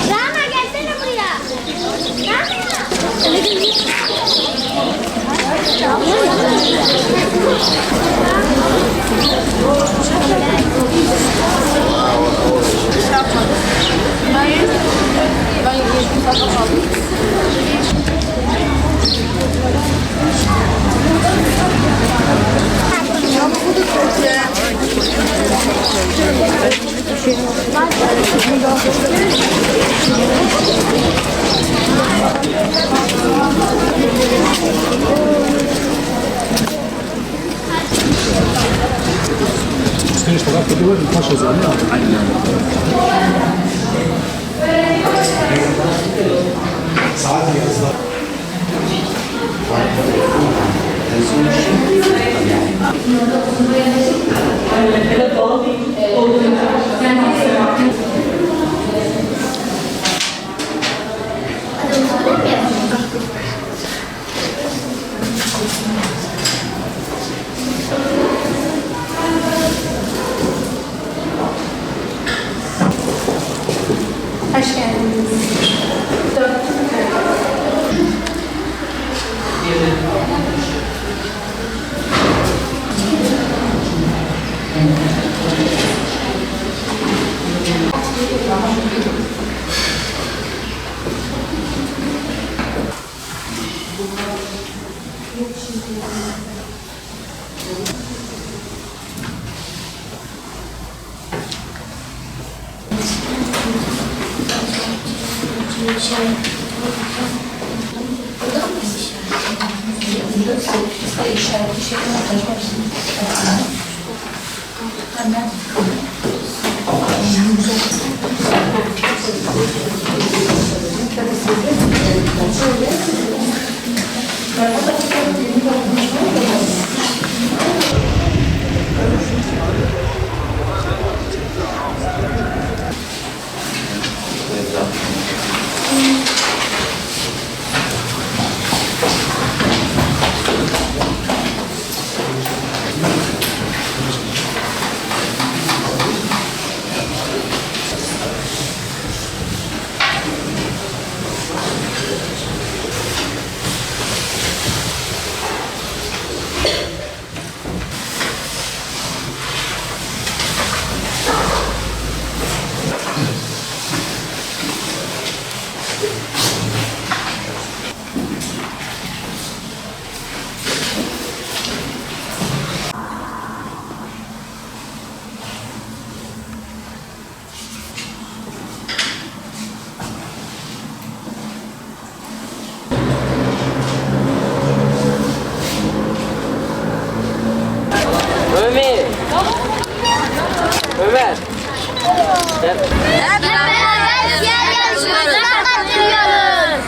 Rana gelsene buraya. Hayır. Ben 7 saat kaldım. Stehen schon ab, du wolltest ein paar Schuss an, Hoş geldiniz. Ömer. Hep beraber siyer yarışmasına katılıyoruz.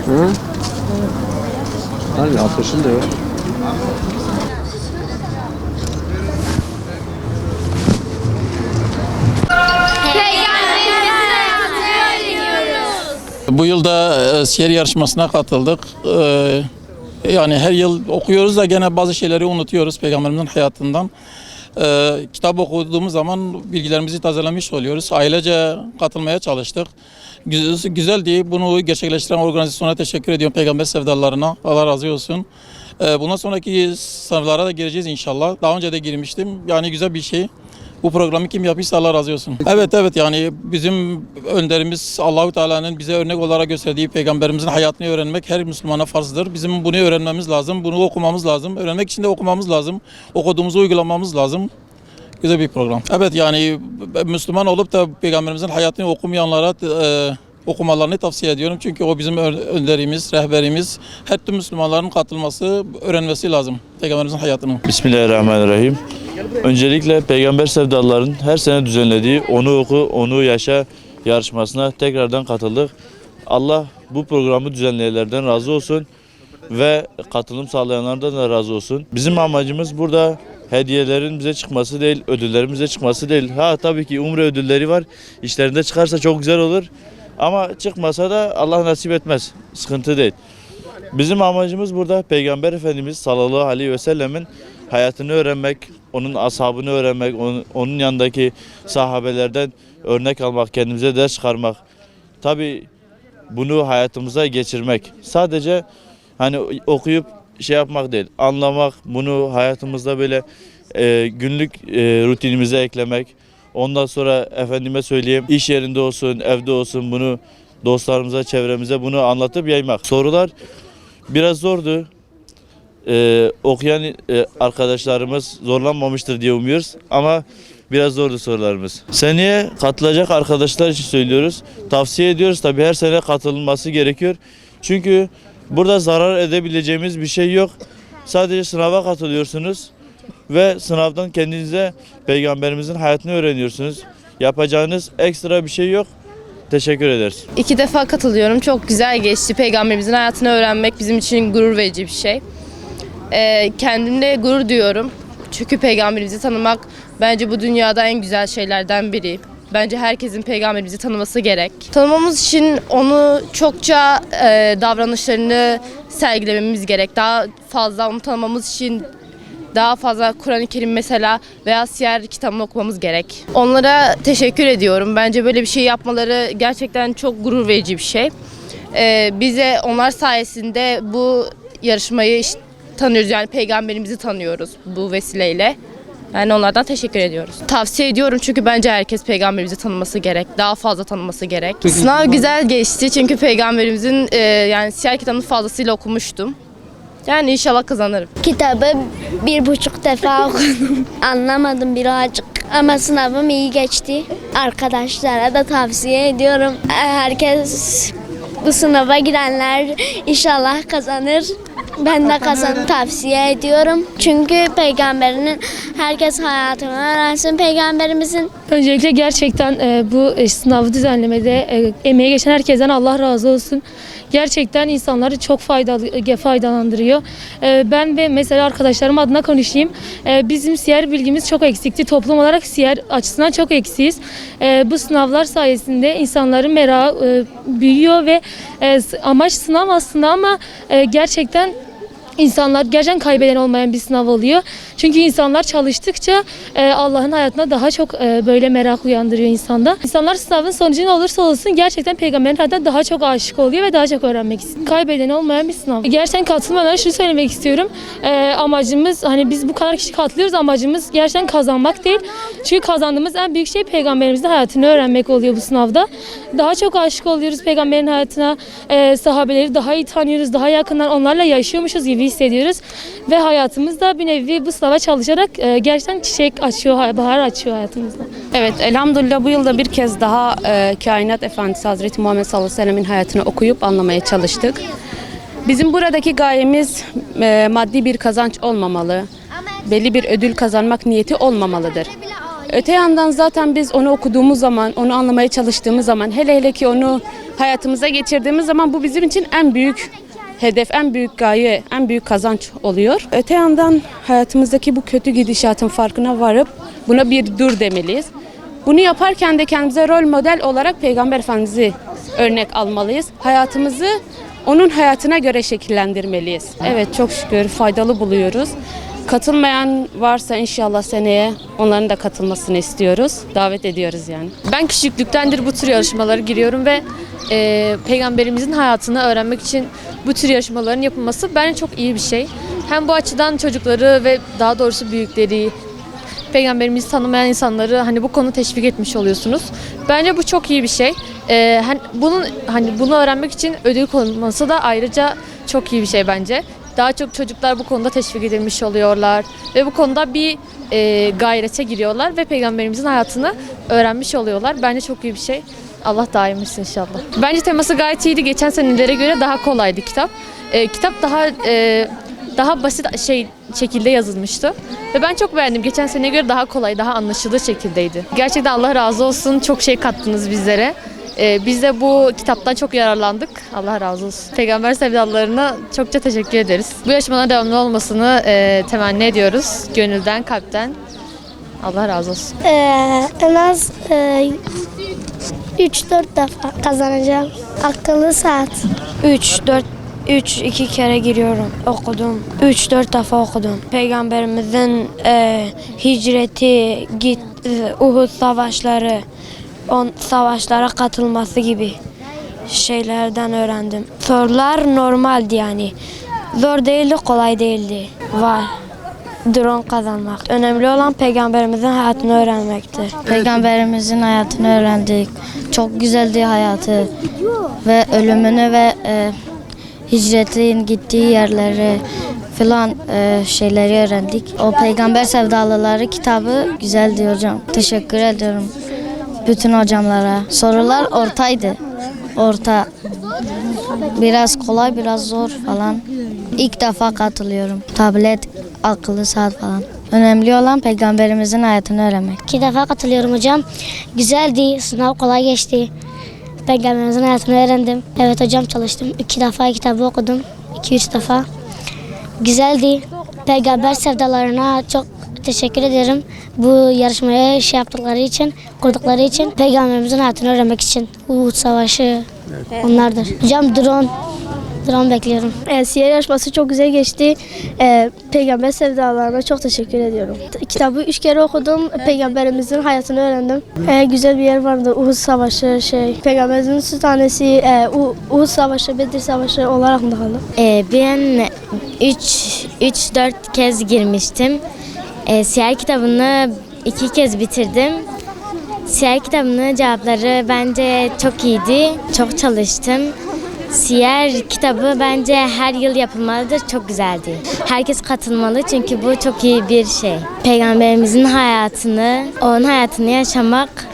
Hı? Hani ateşin de yok. Bu yıl da şiir yarışmasına katıldık. Yani her yıl okuyoruz da gene bazı şeyleri unutuyoruz Peygamberimizin hayatından. Kitap okuduğumuz zaman bilgilerimizi tazelemiş oluyoruz. Ailece katılmaya çalıştık. Güzeldi. Bunu gerçekleştiren organizasyona teşekkür ediyorum, Peygamber sevdalarına. Allah razı olsun. Bundan sonraki sınavlara da gireceğiz inşallah. Daha önce de girmiştim. Yani güzel bir şey. Bu programı kim yapmışsa Allah razı olsun. Evet yani bizim önderimiz Allahu Teala'nın bize örnek olarak gösterdiği Peygamberimizin hayatını öğrenmek her Müslümana farzdır. Bizim bunu öğrenmemiz lazım, bunu okumamız lazım. Öğrenmek için de okumamız lazım. Okuduğumuzu uygulamamız lazım. Güzel bir program. Evet yani Müslüman olup da Peygamberimizin hayatını okumayanlara okumalarını tavsiye ediyorum. Çünkü o bizim önderimiz, rehberimiz. Her tüm Müslümanların katılması, öğrenmesi lazım Peygamberimizin hayatını. Bismillahirrahmanirrahim. Öncelikle Peygamber sevdalıların her sene düzenlediği Onu Oku, Onu Yaşa yarışmasına tekrardan katıldık. Allah bu programı düzenleyenlerden razı olsun ve katılım sağlayanlardan da razı olsun. Bizim amacımız burada hediyelerin bize çıkması değil, ödüllerin bize çıkması değil. Ha tabii ki umre ödülleri var. İşlerinde çıkarsa çok güzel olur. Ama çıkmasa da Allah nasip etmez. Sıkıntı değil. Bizim amacımız burada Peygamber Efendimiz sallallahu aleyhi ve sellemin hayatını öğrenmek, onun ashabını öğrenmek, onun yanındaki sahabelerden örnek almak, kendimize ders çıkarmak. Tabii bunu hayatımıza geçirmek. Sadece hani okuyup şey yapmak değil, anlamak, bunu hayatımızda böyle günlük rutinimize eklemek. Ondan sonra efendime söyleyeyim, iş yerinde olsun, evde olsun bunu dostlarımıza, çevremize bunu anlatıp yaymak. Sorular biraz zordu. Okuyan arkadaşlarımız zorlanmamıştır diye umuyoruz ama biraz zordu sorularımız. Seneye katılacak arkadaşlar için söylüyoruz. Tavsiye ediyoruz, tabii her sene katılınması gerekiyor. Çünkü burada zarar edebileceğimiz bir şey yok. Sadece sınava katılıyorsunuz ve sınavdan kendinize Peygamberimizin hayatını öğreniyorsunuz. Yapacağınız ekstra bir şey yok. Teşekkür ederiz. 2 defa katılıyorum. Çok güzel geçti. Peygamberimizin hayatını öğrenmek bizim için gurur verici bir şey. Kendimle gurur duyuyorum. Çünkü peygamberimizi tanımak bence bu dünyada en güzel şeylerden biri. Bence herkesin peygamberimizi tanıması gerek. Tanımamız için onu çokça davranışlarını sergilememiz gerek. Daha fazla onu tanımamız için daha fazla Kur'an-ı Kerim mesela veya siyer kitabını okumamız gerek. Onlara teşekkür ediyorum. Bence böyle bir şey yapmaları gerçekten çok gurur verici bir şey. Bize onlar sayesinde bu yarışmayı tanıyoruz. Yani peygamberimizi tanıyoruz bu vesileyle. Yani onlardan teşekkür ediyoruz. Tavsiye ediyorum çünkü bence herkes peygamberimizi tanıması gerek. Daha fazla tanıması gerek. Sınav güzel geçti çünkü peygamberimizin yani siyer kitabını fazlasıyla okumuştum. Yani inşallah kazanırım. Kitabı 1,5 defa okudum. Anlamadım birazcık. Ama sınavım iyi geçti. Arkadaşlara da tavsiye ediyorum. Herkes bu sınava girenler inşallah kazanır. Ben de tavsiye ediyorum. Çünkü peygamberinin herkes hayatını öğrensin peygamberimizin. Öncelikle gerçekten bu sınavı düzenlemede emeği geçen herkesten Allah razı olsun. Gerçekten insanları çok faydalandırıyor. Ben ve mesela arkadaşlarım adına konuşayım. Bizim siyer bilgimiz çok eksikti. Toplum olarak siyer açısından çok eksiyiz. Bu sınavlar sayesinde insanların merakı büyüyor ve amaç sınav aslında ama gerçekten İnsanlar gerçekten kaybeden olmayan bir sınav oluyor. Çünkü insanlar çalıştıkça Allah'ın hayatına daha çok böyle merak uyandırıyor insanda. İnsanlar sınavın sonucu ne olursa olsun gerçekten peygamberin hayatına daha çok aşık oluyor ve daha çok öğrenmek istiyor. Kaybeden olmayan bir sınav. Gerçekten katılmadan şunu söylemek istiyorum. Amacımız hani biz bu kadar kişi katılıyoruz, amacımız gerçekten kazanmak değil. Çünkü kazandığımız en büyük şey peygamberimizin hayatını öğrenmek oluyor bu sınavda. Daha çok aşık oluyoruz peygamberin hayatına. Sahabeleri daha iyi tanıyoruz, daha yakından onlarla yaşıyormuşuz gibi hissediyoruz. Ve hayatımızda bir nevi bu sınava çalışarak gerçekten çiçek açıyor, bahar açıyor hayatımızda. Evet, elhamdülillah bu yılda bir kez daha Kainat Efendisi Hazreti Muhammed sallallahu aleyhi ve sellemin hayatını okuyup anlamaya çalıştık. Bizim buradaki gayemiz maddi bir kazanç olmamalı, belli bir ödül kazanmak niyeti olmamalıdır. Öte yandan zaten biz onu okuduğumuz zaman, onu anlamaya çalıştığımız zaman, hele ki onu hayatımıza geçirdiğimiz zaman bu bizim için en büyük hedef, en büyük gaye, en büyük kazanç oluyor. Öte yandan hayatımızdaki bu kötü gidişatın farkına varıp buna bir dur demeliyiz. Bunu yaparken de kendimize rol model olarak Peygamber Efendimiz'i örnek almalıyız. Hayatımızı onun hayatına göre şekillendirmeliyiz. Evet, çok şükür faydalı buluyoruz. Katılmayan varsa inşallah seneye onların da katılmasını istiyoruz. Davet ediyoruz yani. Ben küçüklüktendir bu tür yarışmalara giriyorum ve peygamberimizin hayatını öğrenmek için bu tür yarışmaların yapılması bence çok iyi bir şey. Hem bu açıdan çocukları ve daha doğrusu büyükleri, peygamberimizi tanımayan insanları hani bu konuda teşvik etmiş oluyorsunuz. Bence bu çok iyi bir şey. Bunu öğrenmek için ödül konulması da ayrıca çok iyi bir şey bence. Daha çok çocuklar bu konuda teşvik edilmiş oluyorlar ve bu konuda bir gayrete giriyorlar ve peygamberimizin hayatını öğrenmiş oluyorlar. Bence çok iyi bir şey. Allah daim etsin inşallah. Bence teması gayet iyiydi. Geçen senelere göre daha kolaydı kitap. Kitap daha basit şekilde yazılmıştı. Ve ben çok beğendim. Geçen seneye göre daha kolay, daha anlaşılır şekildeydi. Gerçekten Allah razı olsun. Çok şey kattınız bizlere. Biz de bu kitaptan çok yararlandık. Allah razı olsun. Peygamber sevdalarına çokça teşekkür ederiz. Bu yarışmaların devamlı olmasını temenni ediyoruz. Gönülden, kalpten. Allah razı olsun. En az 3-4 defa kazanacağım. Akıllı saat. 2 kere giriyorum, okudum. 3-4 defa okudum. Peygamberimizin hicreti, Uhud savaşları, savaşlara katılması gibi şeylerden öğrendim. Sorular normaldi yani. Zor değildi, kolay değildi. Var. Drone kazanmak. Önemli olan peygamberimizin hayatını öğrenmektir. Peygamberimizin hayatını öğrendik. Çok güzeldi hayatı ve ölümünü ve hicretin gittiği yerleri filan şeyleri öğrendik. O Peygamber Sevdalıları kitabı güzeldi hocam. Teşekkür ediyorum bütün hocamlara. Sorular ortaydı. Orta. Biraz kolay, biraz zor falan. İlk defa katılıyorum. Tablet, akıllı saat falan. Önemli olan peygamberimizin hayatını öğrenmek. 2 defa katılıyorum hocam. Güzeldi, sınav kolay geçti. Peygamberimizin hayatını öğrendim. Evet hocam, çalıştım. 2 defa kitabı okudum. 2-3 defa. Güzeldi. Peygamber sevdalarına çok teşekkür ederim. Bu yarışmaya yaptıkları için, kurdukları için, peygamberimizin hayatını öğrenmek için. Uhud Savaşı onlardır. Hocam drone bekliyorum. Siyer yarışması çok güzel geçti. Peygamber sevdalarına çok teşekkür ediyorum. Kitabı 3 kere okudum. Peygamberimizin hayatını öğrendim. Güzel bir yer vardı. Uhud Savaşı, Peygamberimizin sultanesi, Uhud Savaşı, Bedir Savaşı olarak da kaldı. Ben 3-4 kez girmiştim. Siyer kitabını 2 kez bitirdim. Siyer kitabının cevapları bence çok iyiydi. Çok çalıştım. Siyer kitabı bence her yıl yapılmalıdır. Çok güzeldi. Herkes katılmalı çünkü bu çok iyi bir şey. Peygamberimizin hayatını, onun hayatını yaşamak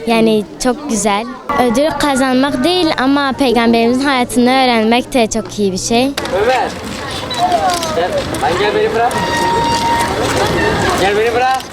yani çok güzel. Ödül kazanmak değil ama peygamberimizin hayatını öğrenmek de çok iyi bir şey. Ömer. Gel beni bırak. Gel beni bırak.